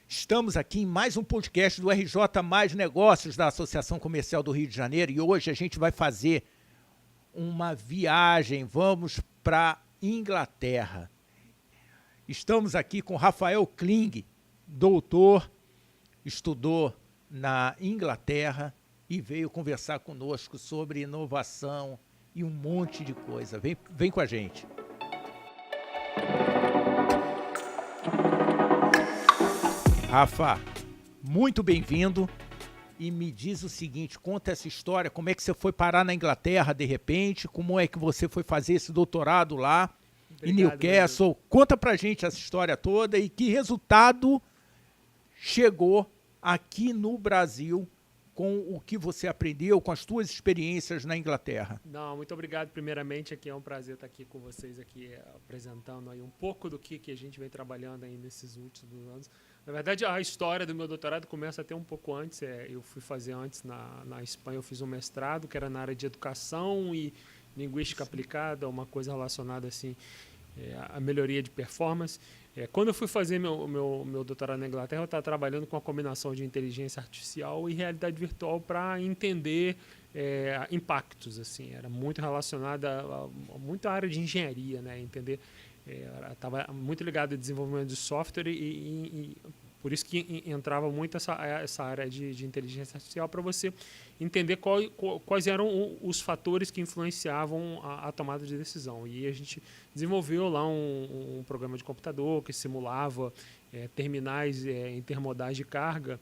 Estamos aqui em mais um podcast do RJ Mais Negócios da Associação Comercial do Rio de Janeiro e hoje a gente vai fazer uma viagem, vamos para Inglaterra. Estamos aqui com Rafael Kling, doutor, estudou na Inglaterra e veio conversar conosco sobre inovação e um monte de coisa. Vem com a gente. Rafa, muito bem-vindo e me diz o seguinte, conta essa história, como é que você foi parar na Inglaterra de repente, como é que você foi fazer esse doutorado lá em Newcastle, conta pra gente essa história toda e que resultado chegou aqui no Brasil com o que você aprendeu, com as suas experiências na Inglaterra. Não, muito obrigado primeiramente, aqui é um prazer estar aqui com vocês, aqui apresentando aí um pouco do que a gente vem trabalhando aí nesses últimos anos. Na verdade, a história do meu doutorado começa até um pouco antes. Eu fui fazer antes na Espanha, eu fiz um mestrado que era na área de educação e linguística aplicada, uma coisa relacionada assim à melhoria de performance. Quando eu fui fazer meu doutorado na Inglaterra, eu estava trabalhando com a combinação de inteligência artificial e realidade virtual para entender impactos. Assim, era muito relacionada a muita área de engenharia, né? Entender. Estava muito ligado ao desenvolvimento de software e por isso que entrava muito essa área de inteligência artificial para você entender quais eram os fatores que influenciavam a tomada de decisão. E a gente desenvolveu lá um programa de computador que simulava terminais intermodais de carga.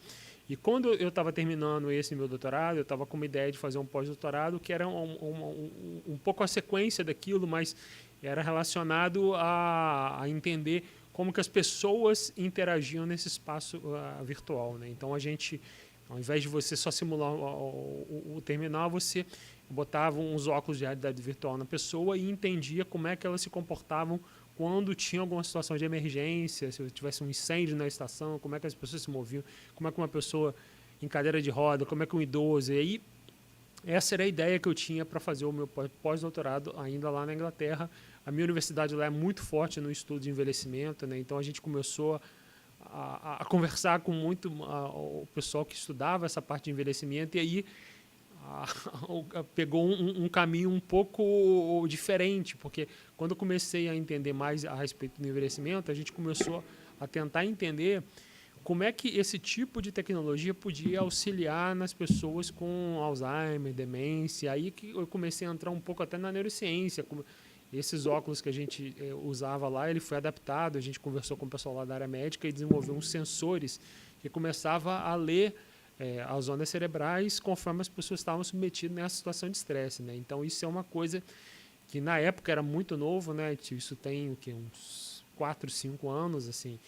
E quando eu estava terminando esse meu doutorado, eu estava com uma ideia de fazer um pós-doutorado que era um pouco a sequência daquilo, mas era relacionado a entender como que as pessoas interagiam nesse espaço virtual, né? Então, a gente, ao invés de você só simular o terminal, você botava uns óculos de realidade virtual na pessoa e entendia como é que elas se comportavam quando tinha alguma situação de emergência, se tivesse um incêndio na estação, como é que as pessoas se moviam, como é que uma pessoa em cadeira de roda, como é que um idoso. E aí, essa era a ideia que eu tinha para fazer o meu pós-doutorado ainda lá na Inglaterra. A minha universidade lá é muito forte no estudo de envelhecimento, né? Então a gente começou a conversar com muito o pessoal que estudava essa parte de envelhecimento e aí pegou um caminho um pouco diferente, porque quando eu comecei a entender mais a respeito do envelhecimento, a gente começou a tentar entender como é que esse tipo de tecnologia podia auxiliar nas pessoas com Alzheimer, demência. Aí que eu comecei a entrar um pouco até na neurociência. Esses óculos que a gente usava lá, ele foi adaptado, a gente conversou com o pessoal lá da área médica e desenvolveu uns sensores que começava a ler as ondas cerebrais conforme as pessoas estavam submetidas nessa situação de estresse, né? Então, isso é uma coisa que na época era muito novo, né? Isso tem uns 4, 5 anos, assim.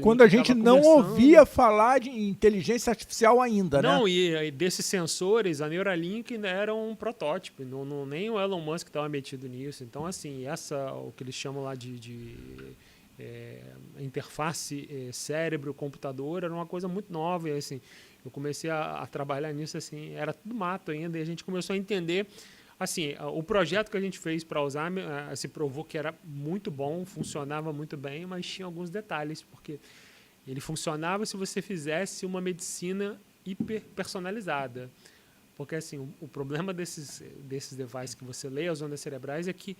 Quando a gente não ouvia falar de inteligência artificial ainda, não, né? E desses sensores, a Neuralink era um protótipo, nem o Elon Musk estava metido nisso. Então, assim, o que eles chamam lá de interface cérebro-computador era uma coisa muito nova. E, assim, eu comecei a trabalhar nisso, assim, era tudo mato ainda, e a gente começou a entender. Assim, o projeto que a gente fez para Alzheimer se provou que era muito bom, funcionava muito bem, mas tinha alguns detalhes, porque ele funcionava se você fizesse uma medicina hiper personalizada. Porque assim, o problema desses devices que você lê, as ondas cerebrais, é que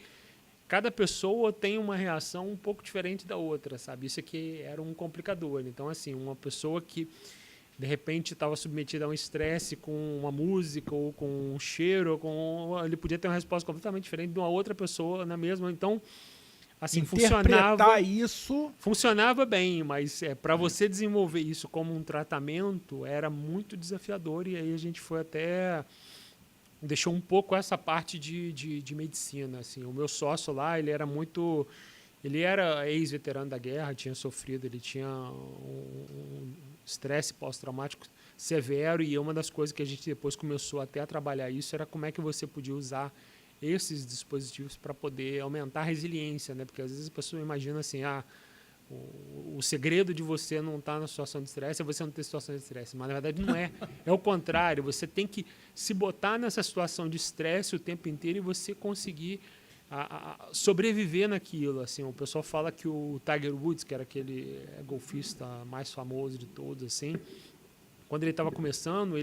cada pessoa tem uma reação um pouco diferente da outra, sabe? Isso aqui era um complicador. Então, assim, uma pessoa que de repente estava submetida a um estresse com uma música ou com um cheiro, ele podia ter uma resposta completamente diferente de uma outra pessoa na mesma. Então, assim, funcionava bem, mas para você desenvolver isso como um tratamento era muito desafiador, e aí a gente foi até deixou um pouco essa parte de medicina. Assim, o meu sócio lá, ele era ex-veterano da guerra, tinha sofrido, ele tinha um estresse pós-traumático severo, e uma das coisas que a gente depois começou até a trabalhar isso era como é que você podia usar esses dispositivos para poder aumentar a resiliência, né? Porque às vezes a pessoa imagina assim, o segredo de você não estar na situação de estresse é você não ter situação de estresse, mas na verdade não é. É o contrário, você tem que se botar nessa situação de estresse o tempo inteiro e você conseguir sobreviver naquilo. Assim, o pessoal fala que o Tiger Woods, que era aquele golfista mais famoso de todos, assim, quando ele estava começando,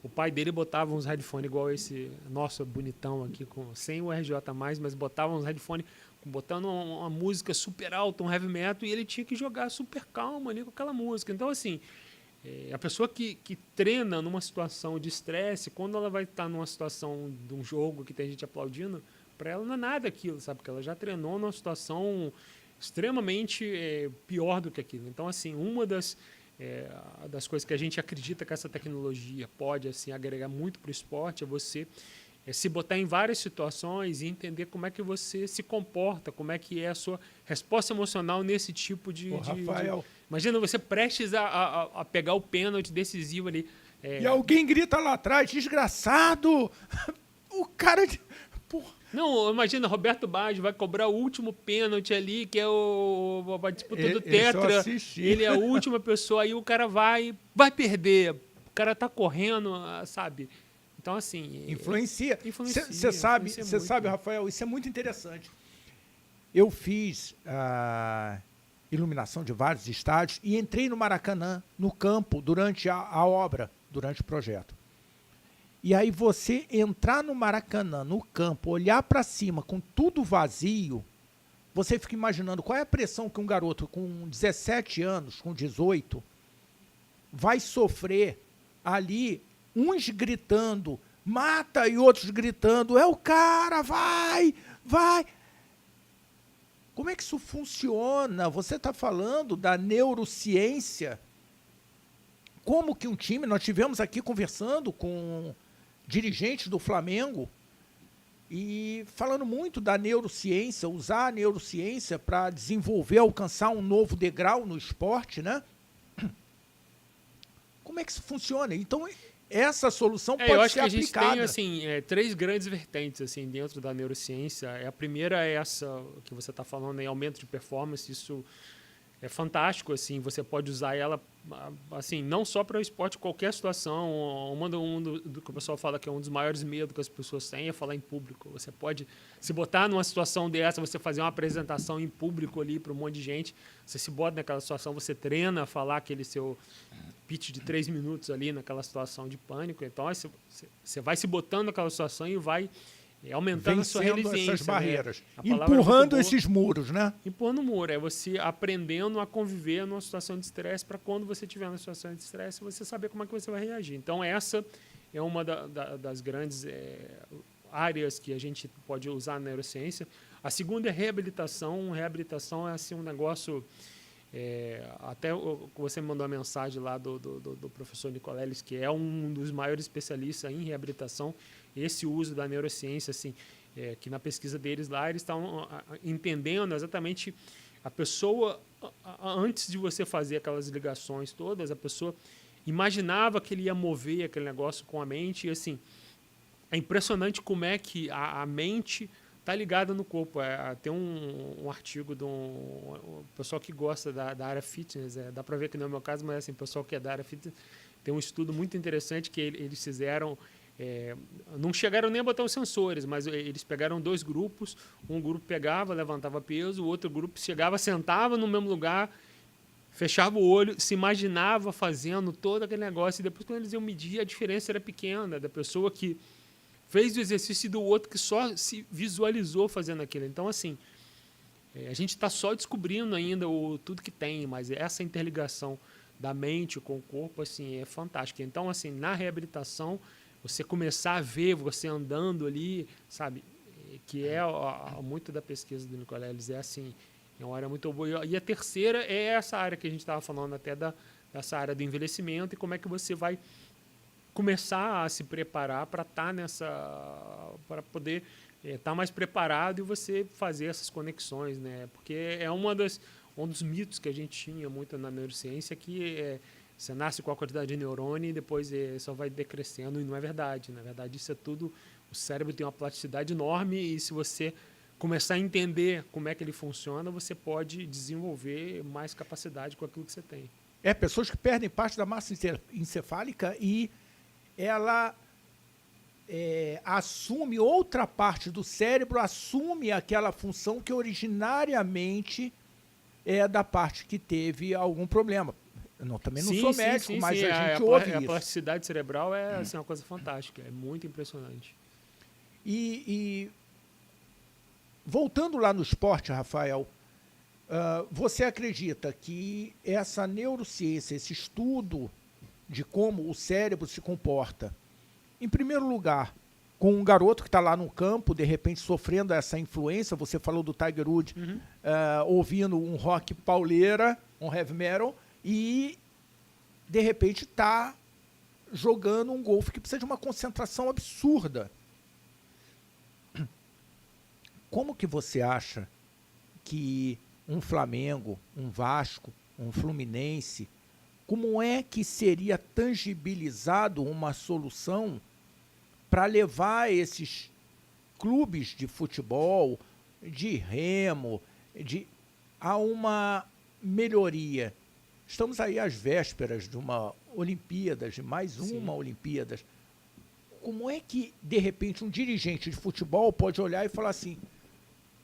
o pai dele botava uns headphones igual esse nosso bonitão aqui, sem o RJ+, mas botava uns headphones botando uma música super alta, um heavy metal, e ele tinha que jogar super calmo ali com aquela música. Então, assim, a pessoa que treina numa situação de estresse, quando ela vai estar numa situação de um jogo que tem gente aplaudindo, para ela não é nada aquilo, sabe? Porque ela já treinou numa situação extremamente pior do que aquilo. Então, assim, uma das coisas que a gente acredita que essa tecnologia pode assim, agregar muito para o esporte é você se botar em várias situações e entender como é que você se comporta, como é que é a sua resposta emocional nesse tipo de... Rafael... Imagina você prestes a pegar o pênalti decisivo ali. E alguém grita lá atrás, desgraçado! O cara... Porra. Não, imagina, Roberto Baggio vai cobrar o último pênalti ali, que é a disputa do Tetra. Ele é a última pessoa, aí o cara vai perder. O cara tá correndo, sabe? Então, assim... Influencia. Você sabe, Rafael, isso é muito interessante. Eu fiz a iluminação de vários estádios e entrei no Maracanã, no campo, durante a obra, durante o projeto. E aí você entrar no Maracanã, no campo, olhar para cima com tudo vazio, você fica imaginando qual é a pressão que um garoto com 17 anos, com 18, vai sofrer ali, uns gritando, mata, e outros gritando, é o cara, vai! Como é que isso funciona? Você está falando da neurociência. Como que um time, nós tivemos aqui conversando com dirigentes do Flamengo e falando muito da neurociência, usar a neurociência para desenvolver, alcançar um novo degrau no esporte, né? Como é que isso funciona? Então, essa solução pode ser aplicada. Eu acho que a gente tem assim, 3 grandes vertentes assim, dentro da neurociência. A primeira é essa que você está falando, aumento de performance. Isso é fantástico, assim, você pode usar ela assim, não só para o esporte, qualquer situação. Do que o pessoal fala que é um dos maiores medos que as pessoas têm é falar em público. Você pode se botar numa situação dessa, você fazer uma apresentação em público ali para um monte de gente, você se bota naquela situação, você treina a falar aquele seu pitch de 3 minutos ali naquela situação de pânico. Então, você vai se botando naquela situação e vai aumentando a sua resiliência. Essas barreiras. Né? Empurrando esses muros, né? Empurrando o muro. É você aprendendo a conviver numa situação de estresse para quando você estiver numa situação de estresse, você saber como é que você vai reagir. Então, essa é uma das grandes áreas que a gente pode usar na neurociência. A segunda é reabilitação. Reabilitação é assim, um negócio... até você me mandou uma mensagem lá do professor Nicoleles, que é um dos maiores especialistas em reabilitação. Esse uso da neurociência, assim, que na pesquisa deles lá, eles estão entendendo exatamente a pessoa, antes de você fazer aquelas ligações todas, a pessoa imaginava que ele ia mover aquele negócio com a mente, e assim, é impressionante como é que a mente está ligada no corpo. Tem um artigo de um pessoal que gosta da área fitness, dá para ver que não é o meu caso, mas assim, o pessoal que é da área fitness, tem um estudo muito interessante que eles fizeram. Não chegaram nem a botar os sensores, mas eles pegaram 2 grupos. Um grupo pegava, levantava peso, o outro grupo chegava, sentava no mesmo lugar, fechava o olho, se imaginava fazendo todo aquele negócio, e depois, quando eles iam medir, a diferença era pequena, da pessoa que fez o exercício e do outro que só se visualizou fazendo aquilo. Então, assim, a gente está só descobrindo ainda tudo que tem, mas essa interligação da mente com o corpo, assim, é fantástica. Então, assim, na reabilitação, você começar a ver você andando ali, sabe, que é muito da pesquisa do Nicoleles, assim, é uma área muito boa. E a terceira é essa área que a gente estava falando até dessa área do envelhecimento e como é que você vai começar a se preparar para estar para poder estar mais preparado e você fazer essas conexões, né? Porque é um dos mitos que a gente tinha muito na neurociência, que você nasce com a quantidade de neurônio e depois só vai decrescendo, e não é verdade. Na verdade, isso é tudo... O cérebro tem uma plasticidade enorme e se você começar a entender como é que ele funciona, você pode desenvolver mais capacidade com aquilo que você tem. Pessoas que perdem parte da massa encefálica e ela assume outra parte do cérebro, assume aquela função que originariamente é da parte que teve algum problema. Eu também não sou médico, mas a gente ouve a isso. plasticidade cerebral é assim, uma coisa fantástica, é muito impressionante. E voltando lá no esporte, Rafael, você acredita que essa neurociência, esse estudo de como o cérebro se comporta, em primeiro lugar, com um garoto que está lá no campo, de repente sofrendo essa influência, você falou do Tiger Woods, ouvindo um rock pauleira, um heavy metal, e de repente está jogando um golfe que precisa de uma concentração absurda. Como que você acha que um Flamengo, um Vasco, um Fluminense, como é que seria tangibilizado uma solução para levar esses clubes de futebol, de remo, a uma melhoria? Estamos aí às vésperas de uma Olimpíadas, de mais uma Olimpíadas. Como é que, de repente, um dirigente de futebol pode olhar e falar assim,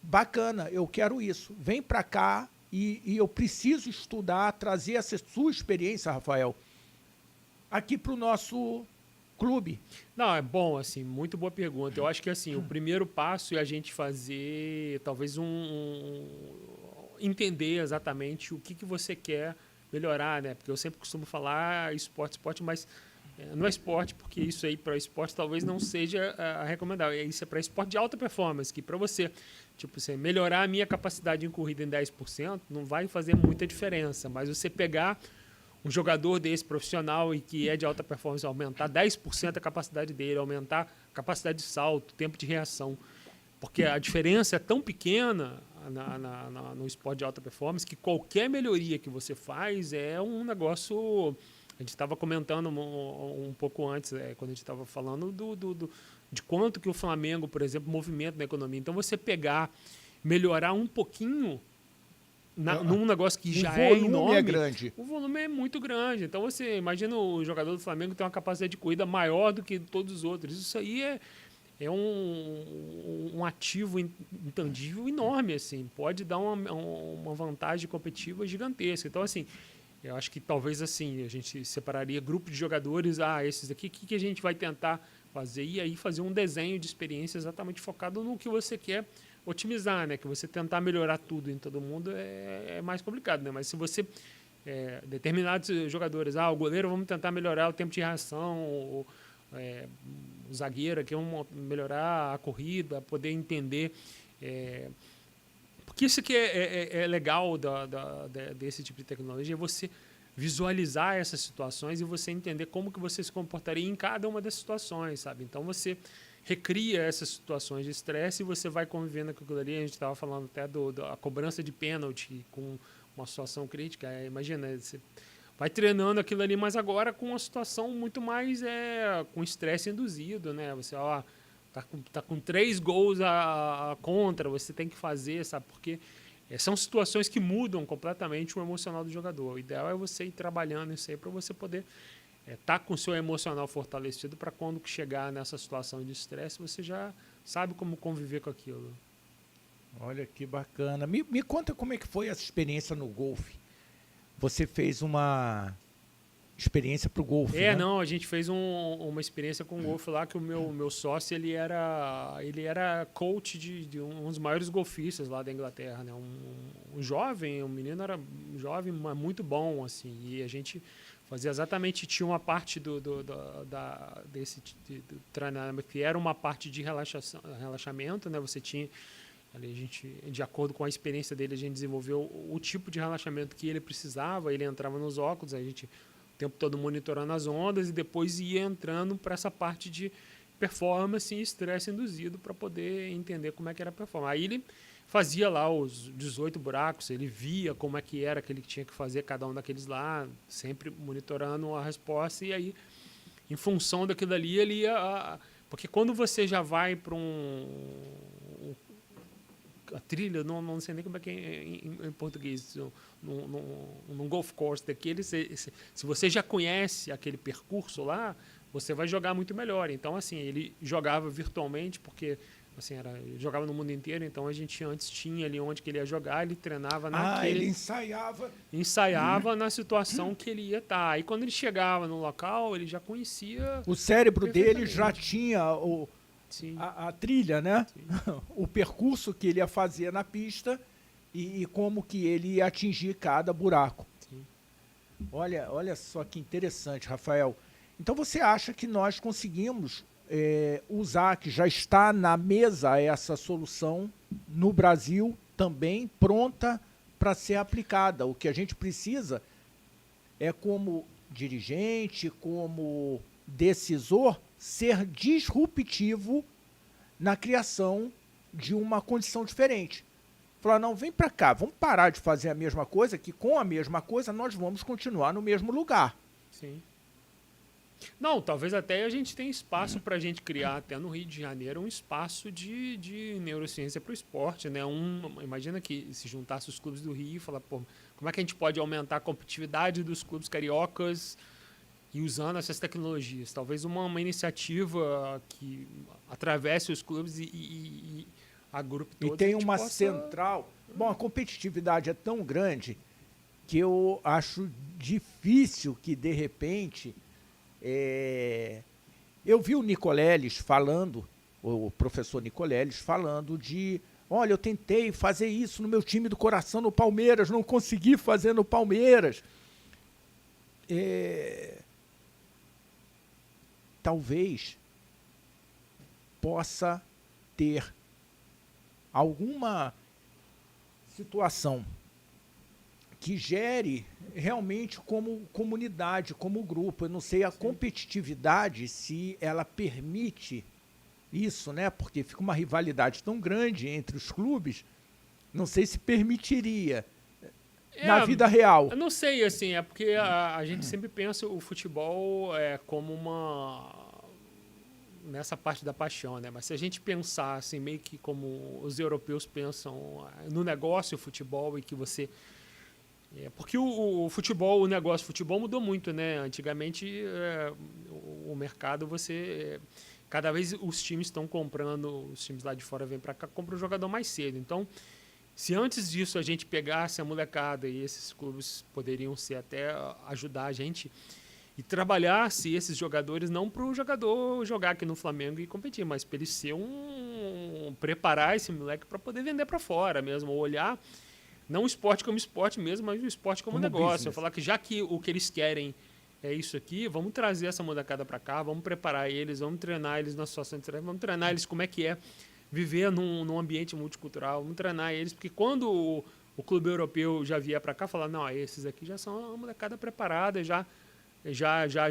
bacana, eu quero isso, vem para cá e eu preciso estudar, trazer essa sua experiência, Rafael, aqui para o nosso clube? Não, é bom, assim, muito boa pergunta. Eu acho que, assim, o primeiro passo é a gente fazer, talvez, entender exatamente o que você quer melhorar, né? Porque eu sempre costumo falar esporte, mas não é esporte, porque isso aí para esporte talvez não seja a recomendável. Isso é para esporte de alta performance, que para você, tipo, você melhorar a minha capacidade em corrida em 10%, não vai fazer muita diferença, mas você pegar um jogador desse profissional e que é de alta performance, aumentar 10% a capacidade dele, aumentar a capacidade de salto, tempo de reação, porque a diferença é tão pequena no esporte de alta performance que qualquer melhoria que você faz é um negócio. A gente estava comentando um pouco antes, quando a gente estava falando de quanto que o Flamengo, por exemplo, movimenta na economia. Então, você melhorar um pouquinho num negócio que já é enorme. O volume é grande. O volume é muito grande. Então, você imagina o jogador do Flamengo ter uma capacidade de corrida maior do que todos os outros. Isso aí é um ativo intangível enorme, assim. Pode dar uma vantagem competitiva gigantesca. Então, assim, eu acho que talvez assim a gente separaria grupo de jogadores, esses aqui, o que a gente vai tentar fazer? E aí fazer um desenho de experiência exatamente focado no que você quer otimizar, né? Que você tentar melhorar tudo em todo mundo é mais complicado, né? Mas se você determinados jogadores, o goleiro vamos tentar melhorar o tempo de reação, o zagueiro aqui vamos melhorar a corrida, poder entender. Porque isso que é legal desse tipo de tecnologia, é você visualizar essas situações e você entender como que você se comportaria em cada uma das situações, sabe? Então, você recria essas situações de estresse e você vai convivendo com aquilo ali. A gente estava falando até da cobrança de pênalti com uma situação crítica. Imagina, você vai treinando aquilo ali, mas agora com uma situação muito mais com estresse induzido, né? Você, tá com 3 gols contra, você tem que fazer, sabe? Porque são situações que mudam completamente o emocional do jogador. O ideal é você ir trabalhando isso aí para você poder estar com o seu emocional fortalecido para quando chegar nessa situação de estresse, você já sabe como conviver com aquilo. Olha que bacana. Me conta como é que foi essa experiência no golfe. Você fez uma experiência para o golfe, né? Não, a gente fez uma experiência com o golfe lá, que o meu sócio, ele era coach de um dos maiores golfistas lá da Inglaterra, né? Um jovem, um menino era jovem, mas muito bom, assim, e a gente fazia exatamente, tinha uma parte desse treinamento, que era uma parte de relaxamento, né? Você tinha, ali, a gente, de acordo com a experiência dele, a gente desenvolveu o tipo de relaxamento que ele precisava, ele entrava nos óculos, a gente o tempo todo monitorando as ondas e depois ia entrando para essa parte de performance e estresse induzido para poder entender como é que era a performance. Aí ele fazia lá os 18 buracos, ele via como é que era que ele tinha que fazer cada um daqueles lá, sempre monitorando a resposta, e aí, em função daquilo ali, ele ia... Porque quando você já vai para a trilha, não sei nem como é que é em português, num golf course daquele, se você já conhece aquele percurso lá, você vai jogar muito melhor. Então, assim, ele jogava virtualmente, porque assim, ele jogava no mundo inteiro, então a gente antes tinha ali onde que ele ia jogar, ele treinava naquele... ele ensaiava. Ensaiava na situação que ele ia estar. Aí quando ele chegava no local, ele já conhecia... O cérebro dele já tinha a trilha, né? O percurso que ele ia fazer na pista e como que ele ia atingir cada buraco. Sim. Olha só que interessante, Rafael. Então você acha que nós conseguimos usar, que já está na mesa essa solução no Brasil também pronta para ser aplicada? O que a gente precisa é, como dirigente, como decisor, ser disruptivo na criação de uma condição diferente. Falar, não, vem para cá, vamos parar de fazer a mesma coisa, que com a mesma coisa nós vamos continuar no mesmo lugar. Sim. Não, talvez até a gente tenha espaço para a gente criar, até no Rio de Janeiro, um espaço de neurociência para o esporte, né? Imagina que se juntasse os clubes do Rio e falar, pô, como é que a gente pode aumentar a competitividade dos clubes cariocas e usando essas tecnologias? Talvez uma iniciativa que atravesse os clubes e agrupe todos. E tem uma central... Bom, a competitividade é tão grande que eu acho difícil que, de repente... Eu vi o Nicoleles falando, o professor Nicoleles falando de, olha, eu tentei fazer isso no meu time do coração no Palmeiras, não consegui fazer no Palmeiras. Talvez possa ter alguma situação que gere realmente como comunidade, como grupo. Eu não sei a competitividade, se ela permite isso, né? Porque fica uma rivalidade tão grande entre os clubes, não sei se permitiria na vida real. Eu não sei, assim, é porque a gente sempre pensa o futebol como nessa parte da paixão, né? Mas se a gente pensar assim, meio que como os europeus pensam no negócio, o futebol, e que você... porque o futebol, o negócio do futebol mudou muito, né? Antigamente, o mercado, cada vez os times estão comprando, os times lá de fora vêm para cá, compram o jogador mais cedo. Então, se antes disso a gente pegasse a molecada, e esses clubes poderiam ser até ajudar a gente, e trabalhasse esses jogadores não para o jogador jogar aqui no Flamengo e competir, mas para ele ser preparar esse moleque para poder vender para fora mesmo, ou olhar... Não o esporte como esporte mesmo, mas o esporte como negócio. Business. Eu falar que já que o que eles querem é isso aqui, vamos trazer essa molecada para cá, vamos preparar eles, vamos treinar eles na situação de treino, vamos treinar eles como é que é viver num ambiente multicultural, vamos treinar eles, porque quando o clube europeu já vier para cá, falar, não, esses aqui já são uma molecada preparada, já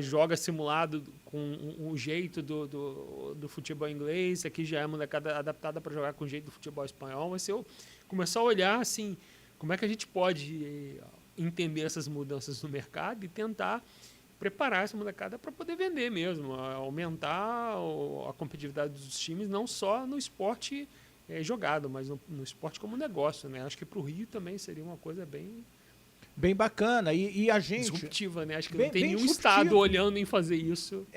joga simulado com o jeito do futebol inglês, aqui já é molecada adaptada para jogar com o jeito do futebol espanhol, mas se eu começar a olhar assim, como é que a gente pode entender essas mudanças no mercado e tentar preparar essa molecada para poder vender mesmo, aumentar a competitividade dos times, não só no esporte jogado, mas no esporte como negócio, né? Acho que para o Rio também seria uma coisa bem bacana. E a gente... disruptiva, né? Acho que não tem nenhum estado olhando em fazer isso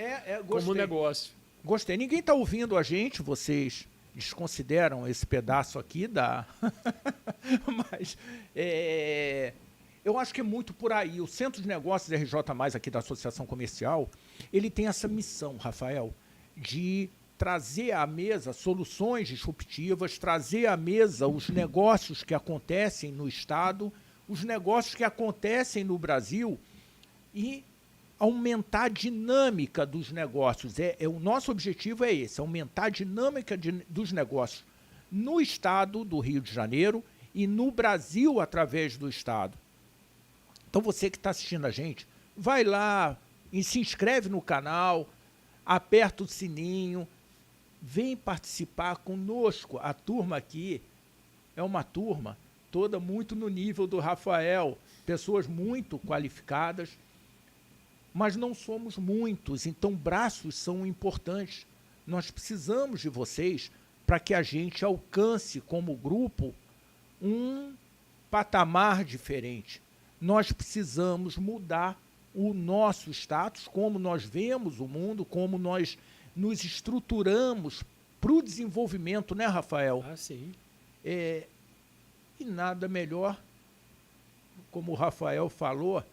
como negócio. Gostei. Ninguém está ouvindo a gente, vocês desconsideram esse pedaço aqui da... Mas eu acho que é muito por aí. O Centro de Negócios RJ+, aqui da Associação Comercial, ele tem essa missão, Rafael, de trazer à mesa soluções disruptivas, trazer à mesa os negócios que acontecem no Estado, os negócios que acontecem no Brasil e aumentar a dinâmica dos negócios. O nosso objetivo é esse, aumentar a dinâmica dos negócios no Estado do Rio de Janeiro e no Brasil através do Estado. Então você que está assistindo a gente, vai lá e se inscreve no canal, aperta o sininho, vem participar conosco. A turma aqui é uma turma toda muito no nível do Rafael, pessoas muito qualificadas, mas não somos muitos, então braços são importantes. Nós precisamos de vocês para que a gente alcance como grupo um patamar diferente. Nós precisamos mudar o nosso status, como nós vemos o mundo, como nós nos estruturamos para o desenvolvimento, né, Rafael? Ah, sim. E nada melhor, como o Rafael falou,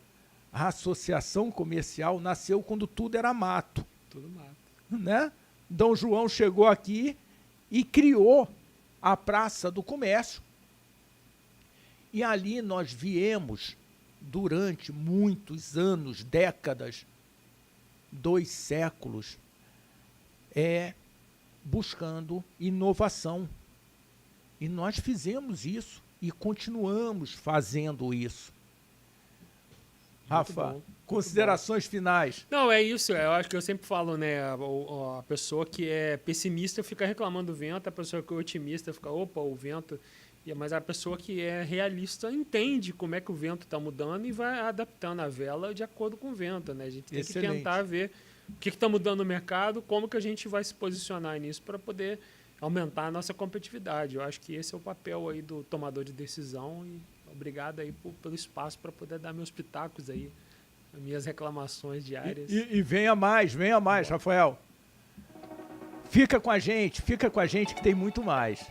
a associação comercial nasceu quando tudo era mato. Tudo mato. Né? Dom João chegou aqui e criou a Praça do Comércio. E ali nós viemos, durante muitos anos, décadas, 2 séculos, buscando inovação. E nós fizemos isso e continuamos fazendo isso. Rafa, bom, considerações finais. Não, é isso. Eu acho que eu sempre falo, né? A pessoa que é pessimista fica reclamando do vento, a pessoa que é otimista fica, opa, o vento. Mas a pessoa que é realista entende como é que o vento está mudando e vai adaptando a vela de acordo com o vento, né? A gente tem que tentar ver o que está mudando no mercado, como que a gente vai se posicionar nisso para poder aumentar a nossa competitividade. Eu acho que esse é o papel aí do tomador de decisão e obrigado aí pelo espaço para poder dar meus pitacos aí, minhas reclamações diárias. E venha mais, Rafael. Fica com a gente que tem muito mais.